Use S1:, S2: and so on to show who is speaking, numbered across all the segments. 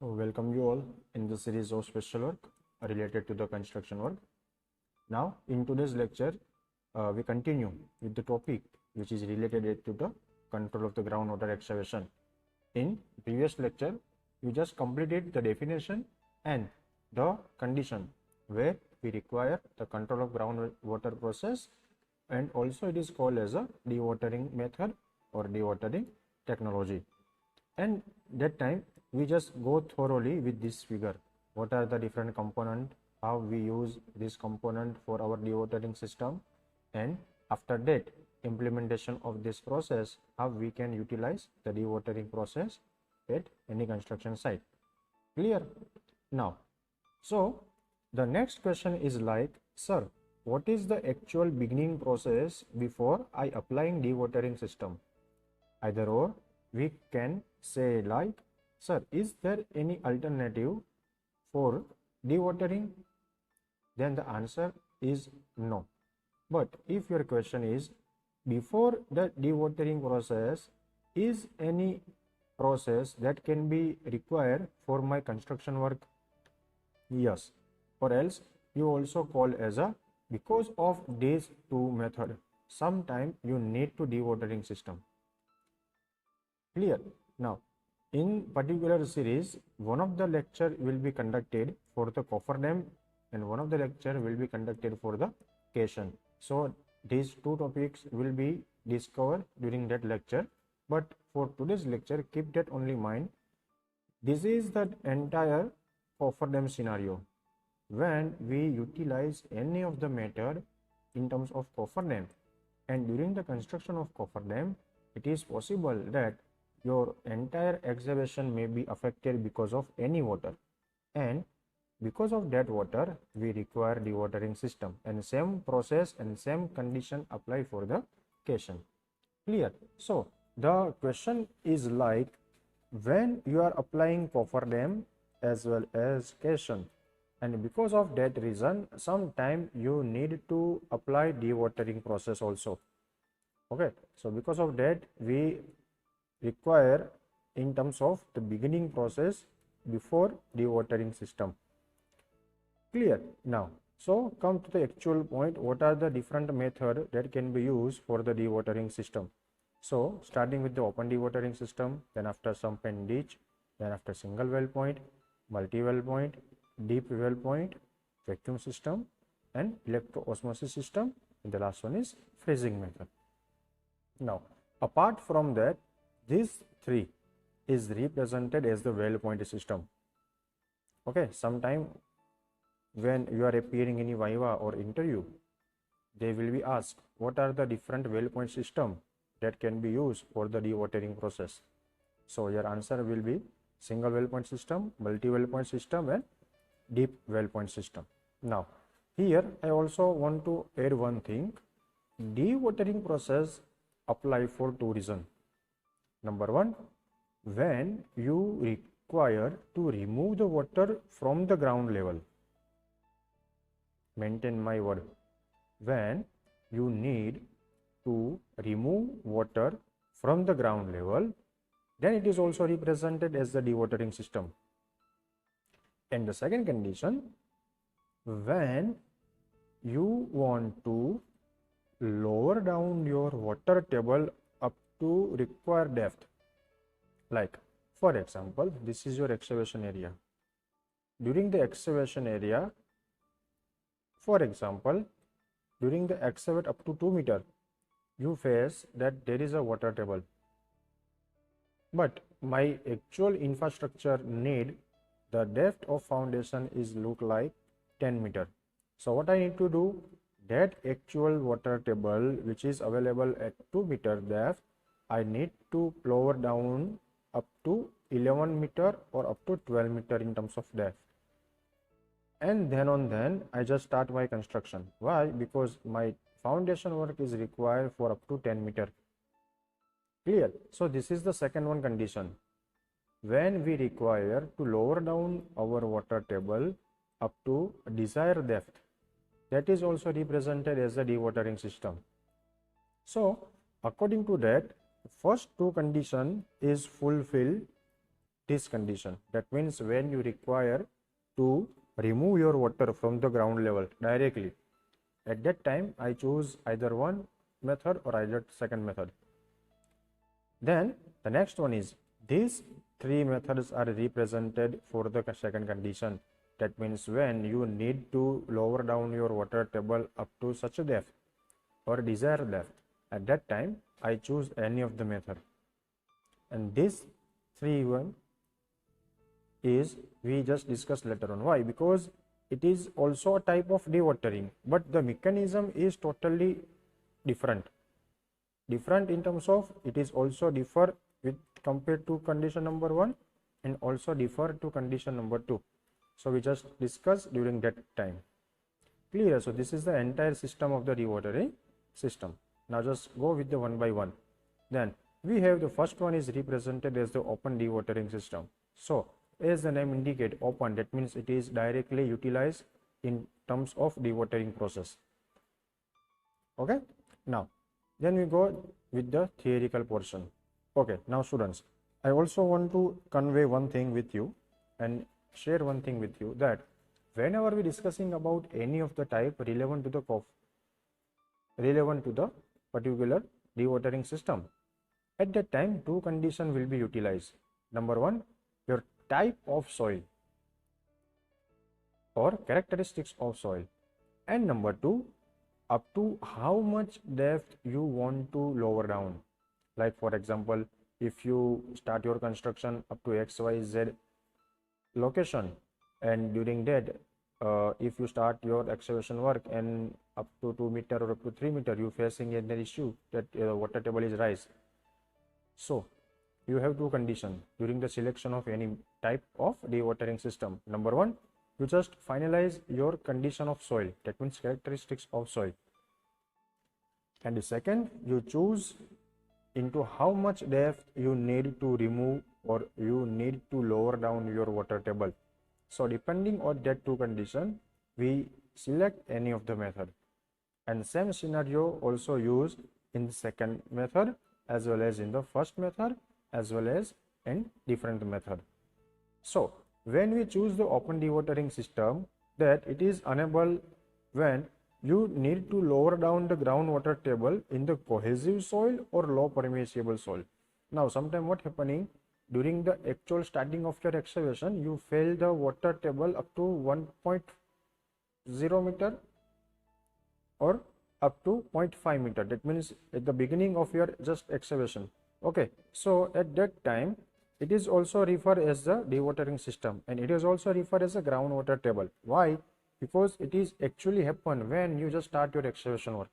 S1: Welcome you all in the series of special work related to the construction work. Now in today's lecture we continue with the topic which is related to the control of the groundwater excavation. In previous lecture we just completed the definition and the condition where we require the control of groundwater process, and also it is called as a dewatering method or dewatering technology. And that time we just go thoroughly with this figure. What are the different components, how we use this component for our dewatering system, and after that implementation of this process, how we can utilize the dewatering process at any construction site. Clear? Now, so the next question is like, sir, what is the actual beginning process before I applying dewatering system? Either or we can say like, sir, is there any alternative for dewatering? Then the answer is no. But if your question is, before the dewatering process, is any process that can be required for my construction work? Yes. Or else you also call as a, because of these two method, sometime you need to dewatering system. Clear? Now, in particular series, one of the lecture will be conducted for the coffer dam and one of the lecture will be conducted for the cation. So these two topics will be discovered during that lecture. But for today's lecture, keep that only in mind. This is the entire coffer dam scenario. When we utilize any of the method in terms of coffer dam, and during the construction of coffer dam, it is possible that your entire excavation may be affected because of any water, and because of that water we require dewatering system, and same process and same condition apply for the cation. Clear? So the question is like, when you are applying coffer dam as well as cation, and because of that reason sometime you need to apply dewatering process also. Okay, so because of that we require in terms of the beginning process before dewatering system. Clear? Now, so come to the actual point, what are the different methods that can be used for the dewatering system? So starting with the open dewatering system, then after sump and ditch, then after single well point, multi well point, deep well point, vacuum system, and electro osmosis system, and the last one is freezing method. Now apart from that, these three is represented as the well point system. Okay, sometime when you are appearing in a viva or interview, they will be asked what are the different well point system that can be used for the dewatering process. So your answer will be single well point system, multi well point system, and deep well point system. Now here I also want to add one thing. Dewatering process apply for two reasons. Number one, when you require to remove the water from the ground level. Maintain my word. When you need to remove water from the ground level, then it is also represented as the dewatering system. And the second condition, when you want to lower down your water table up to required depth. Like for example, this is your excavation area. During the excavation area, for example, during the excavate up to 2 meter, you face that there is a water table, but my actual infrastructure need the depth of foundation is look like 10 meter. So what I need to do, that actual water table which is available at 2 meter depth, I need to lower down up to 11 meter or up to 12 meter in terms of depth, and then I just start my construction. Why? Because my foundation work is required for up to 10 meter. Clear? So this is the second one condition. When we require to lower down our water table up to desired depth, that is also represented as the dewatering system. So according to that, first two condition is fulfilled this condition. That means when you require to remove your water from the ground level directly, at that time I choose either one method or either second method. Then the next one is, these three methods are represented for the second condition. That means when you need to lower down your water table up to such a depth or desired depth, at that time I choose any of the method. And this three one is we just discussed later on. Why? Because it is also a type of dewatering, but the mechanism is totally different in terms of it is also differ with compared to condition number 1 and also differ to condition number 2. So we just discussed during that time. Clear? So this is the entire system of the dewatering system. Now just go with the one by one. Then we have the first one is represented as the open dewatering system. So as the name indicate, open, that means it is directly utilized in terms of dewatering process. Okay, now then we go with the theoretical portion. Okay, now students, I also want to convey one thing with you and share one thing with you, that whenever we discussing about any of the type relevant to the particular dewatering system, at that time two conditions will be utilized. Number one, your type of soil or characteristics of soil, and number two, up to how much depth you want to lower down. Like for example, if you start your construction up to XYZ location, and during that if you start your excavation work and up to 2 meter or up to 3 meter you facing an issue that water table is rise. So you have two conditions during the selection of any type of dewatering system. Number one, you just finalize your condition of soil, that means characteristics of soil, and the second, you choose into how much depth you need to remove or you need to lower down your water table. So depending on that two condition, we select any of the method, and same scenario also used in the second method as well as in the first method as well as in different method. So when we choose the open dewatering system, that it is unable when you need to lower down the groundwater table in the cohesive soil or low permeable soil. Now sometime what happening, during the actual starting of your excavation, you fill the water table up to 1.0 meter or up to 0.5 meter. That means at the beginning of your just excavation. Okay, so at that time it is also referred as the dewatering system, and it is also referred as a groundwater table. Why? Because it is actually happen when you just start your excavation work.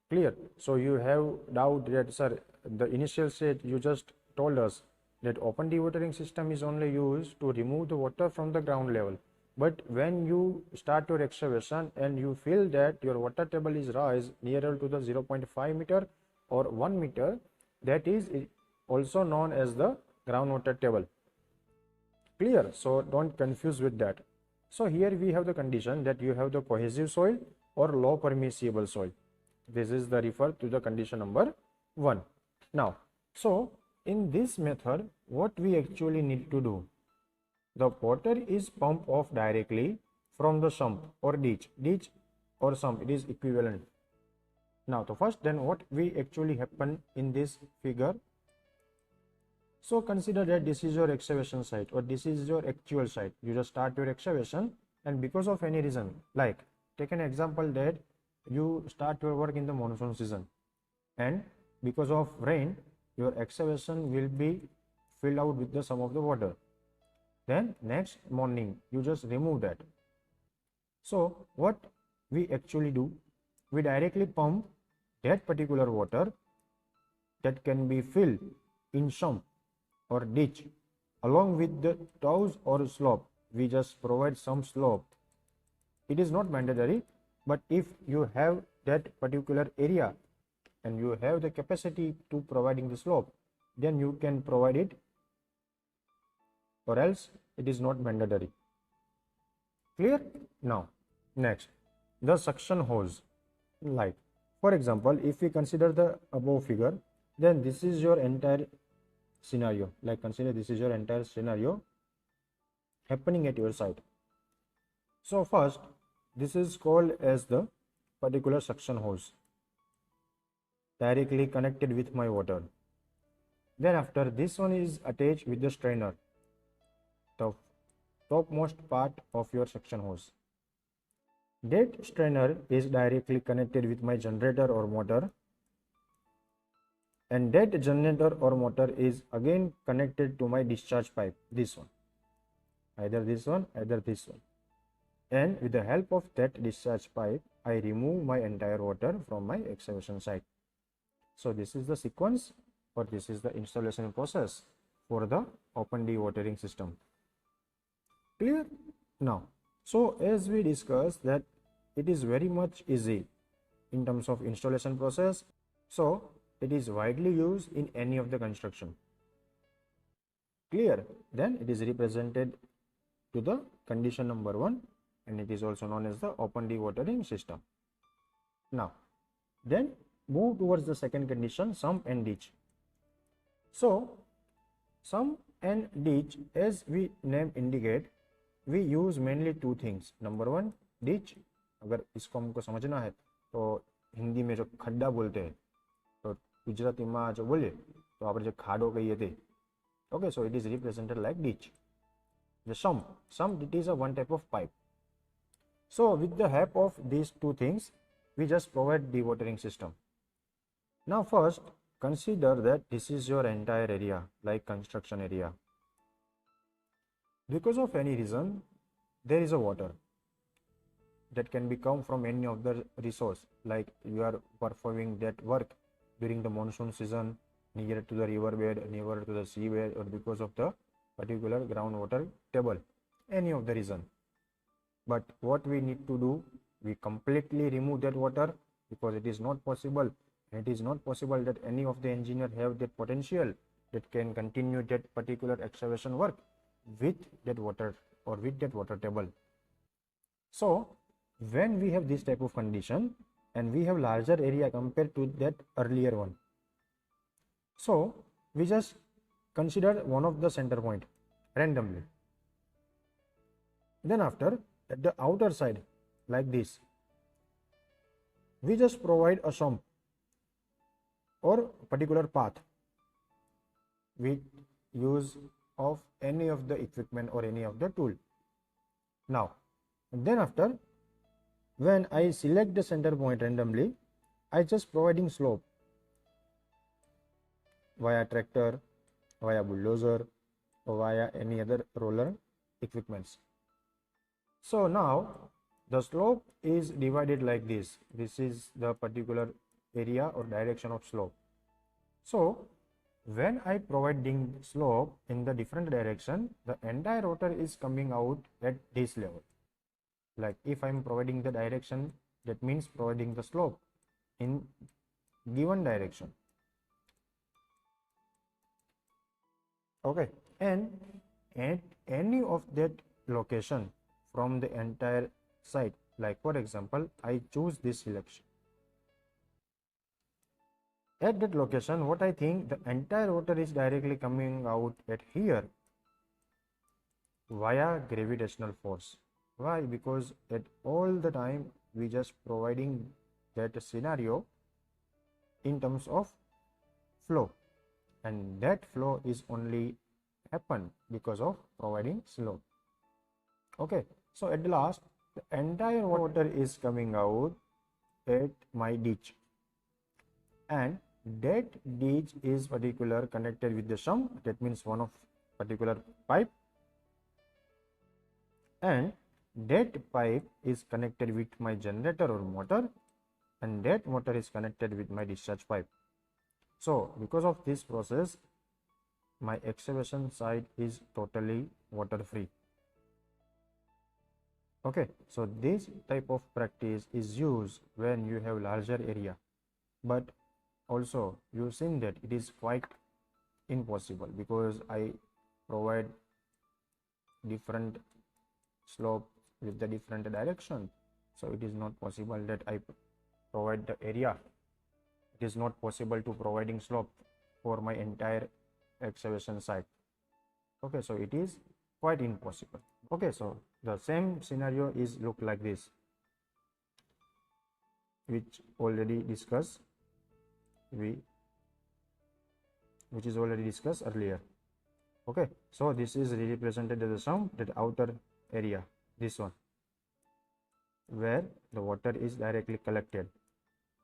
S1: Clear? So you have doubt that, sir, the initial stage you just told us that open dewatering system is only used to remove the water from the ground level. But when you start your excavation and you feel that your water table is rise nearer to the 0.5 meter or 1 meter, that is also known as the groundwater table. Clear? So don't confuse with that. So here we have the condition that you have the cohesive soil or low permeable soil. This is the refer to the condition number 1. Now, so in this method, what we actually need to do, the water is pumped off directly from the sump or ditch or sump, it is equivalent. Now the first, then what we actually happen in this figure. So consider that this is your excavation site or this is your actual site. You just start your excavation, and because of any reason, like take an example that you start your work in the monsoon season, and because of rain your excavation will be filled out with the some of the water. Then next morning you just remove that. So what we actually do, we directly pump that particular water that can be filled in sump or ditch along with the tows or slope. We just provide some slope. It is not mandatory, but if you have that particular area and you have the capacity to providing the slope, then you can provide it, or else it is not mandatory. Clear? Now next, the suction hose. Like for example, if we consider the above figure, then this is your entire scenario. Like consider this is your entire scenario happening at your site. So first, this is called as the particular suction hose directly connected with my water. Then after, this one is attached with the strainer, the topmost part of your suction hose. That strainer is directly connected with my generator or motor, and that generator or motor is again connected to my discharge pipe, this one, either this one, either this one. And with the help of that discharge pipe, I remove my entire water from my excavation site. So this is the sequence, or this is the installation process for the open dewatering system. Clear? Now, so as we discussed that it is very much easy in terms of installation process, so it is widely used in any of the construction. Clear? Then it is represented to the condition number 1, and it is also known as the open dewatering system. Now, then move towards the second condition, sump and ditch. So, sump and ditch, as we name indicate, we use mainly two things. Number 1, ditch. अगर इसको हमको समझना है तो हिंदी में जो खड्डा बोलते हैं, तो गुजराती में जो बोले तो आप जो खाडो कहिए थे. Okay, so it is represented like ditch. The sump it is a one type of pipe. So with the help of these two things, we just provide dewatering system. Now first, consider that this is your entire area, like construction area. Because of any reason, there is a water that can be come from any of the resource, like you are performing that work during the monsoon season, near to the river bed, near to the seabed, or because of the particular groundwater table, any of the reason. But what we need to do, we completely remove that water, because it is not possible, and it is not possible that any of the engineer have that potential that can continue that particular excavation work with that water or with that water table. So when we have this type of condition and we have larger area compared to that earlier one, so we just consider one of the center point randomly. Then after, at the outer side, like this, we just provide a sump or particular path with use of any of the equipment or any of the tool. Now, then after, when I select the center point randomly, I just providing slope via tractor, via bulldozer, or via any other roller equipments. So now the slope is divided like this. This is the particular area or direction of slope. So when I providing slope in the different direction, the entire water is coming out at this level. Like if I am providing the direction, that means providing the slope in given direction. Okay, and at any of that location from the entire site, like for example, I choose this selection. At that location, what I think, the entire water is directly coming out at here via gravitational force. Why? Because at all the time we just providing that scenario in terms of flow, and that flow is only happen because of providing slope. Okay, so at the last, the entire water is coming out at my ditch, and that ditch is particular connected with the sump, that means one of particular pipe, and that pipe is connected with my generator or motor, and that motor is connected with my discharge pipe. So because of this process, my excavation site is totally water free. Okay, so this type of practice is used when you have larger area, but also you've seen that it is quite impossible because I provide different slope with the different direction. So it is not possible that I provide the area. It is not possible to providing slope for my entire excavation site. Okay, so it is quite impossible. Okay, so the same scenario is look like this, which already discussed which is already discussed earlier. Okay, so this is represented as the sum, that outer area, this one, where the water is directly collected,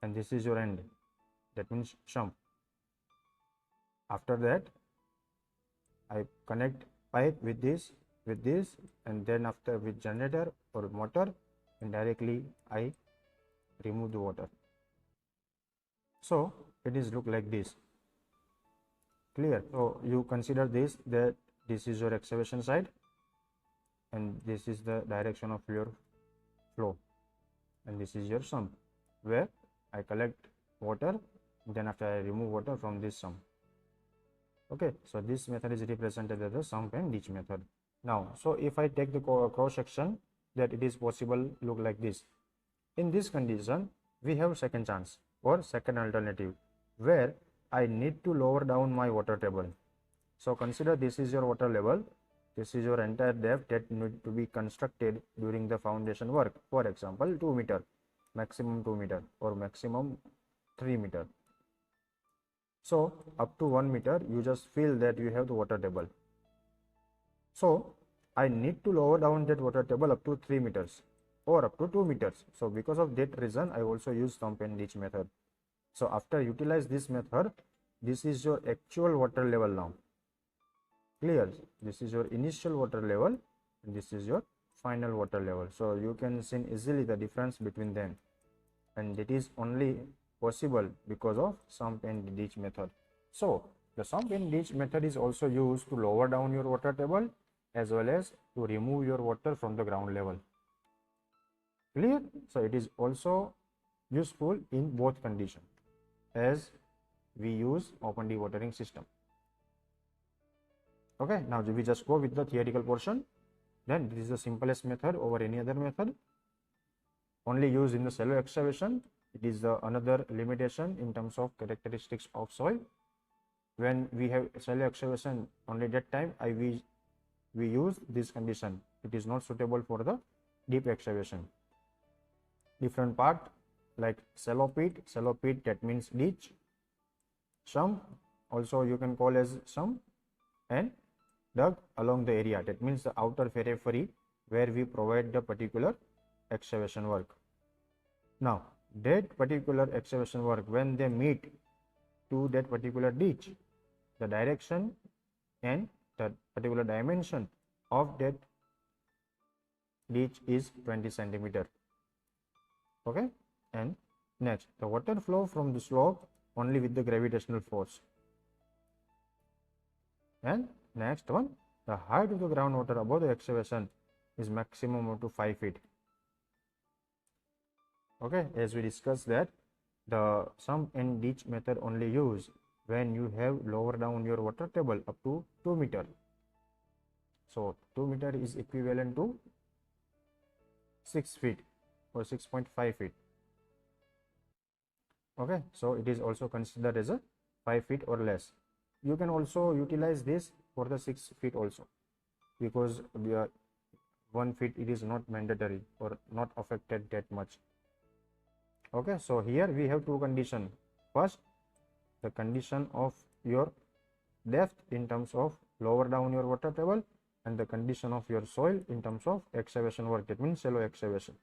S1: and this is your end, that means sump. After that, I connect pipe with this, and then after with generator or motor, and directly I remove the water. So it is look like this. Clear? So you consider this, that this is your excavation side, and this is the direction of your flow, and this is your sump, where I collect water, then after I remove water from this sump. Okay, so this method is represented as the sump and ditch method. Now, so if I take the cross section, that it is possible look like this. In this condition, we have second chance or second alternative, where I need to lower down my water table. So consider this is your water level, this is your entire depth that need to be constructed during the foundation work. For example, 2 meter, maximum 2 meter or maximum 3 meter. So up to 1 meter, you just feel that you have the water table. So I need to lower down that water table up to 3 meters or up to 2 meters. So because of that reason, I also use sump and ditch method. So after utilize this method, this is your actual water level now. Clear? This is your initial water level, and this is your final water level. So you can see easily the difference between them, and it is only possible because of sump and ditch method. So the sump and ditch method is also used to lower down your water table as well as to remove your water from the ground level. Clear? So it is also useful in both conditions as we use open dewatering system. Okay, now we just go with the theoretical portion. Then this is the simplest method over any other method, only used in the shallow excavation. It is the another limitation in terms of characteristics of soil. When we have shallow excavation, only that time we use this condition. It is not suitable for the deep excavation. Different part like shallow pit that means ditch, sump also you can call as sump, and dug along the area, that means the outer periphery where we provide the particular excavation work. Now that particular excavation work, when they meet to that particular ditch, the direction and the particular dimension of that ditch is 20 centimeter. Okay, and next the water flow from the slope only with the gravitational force, and next one, the height of the groundwater above the excavation is maximum up to 5 feet. Okay, as we discussed that the sump and ditch method only use when you have lower down your water table up to 2 meter. So 2 meter is equivalent to 6 feet or 6.5 feet. Okay, so it is also considered as a 5 feet or less. You can also utilize this for the 6 feet also, because we are 1 feet, it is not mandatory or not affected that much. Okay, so here we have two conditions. First, the condition of your depth in terms of lower down your water table, and the condition of your soil in terms of excavation work, that means shallow excavation.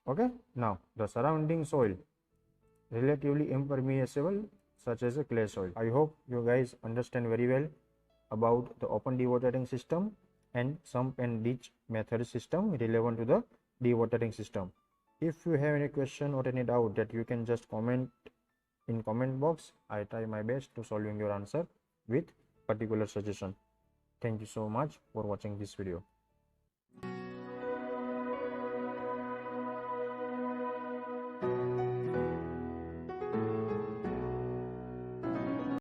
S1: Okay, now the surrounding soil relatively impermeable, such as a clay soil. I hope you guys understand very well about the open dewatering system and sump and ditch method system relevant to the dewatering system. If you have any question or any doubt, that you can just comment in comment box. I try my best to solving your answer with particular suggestion. Thank you so much for watching this video.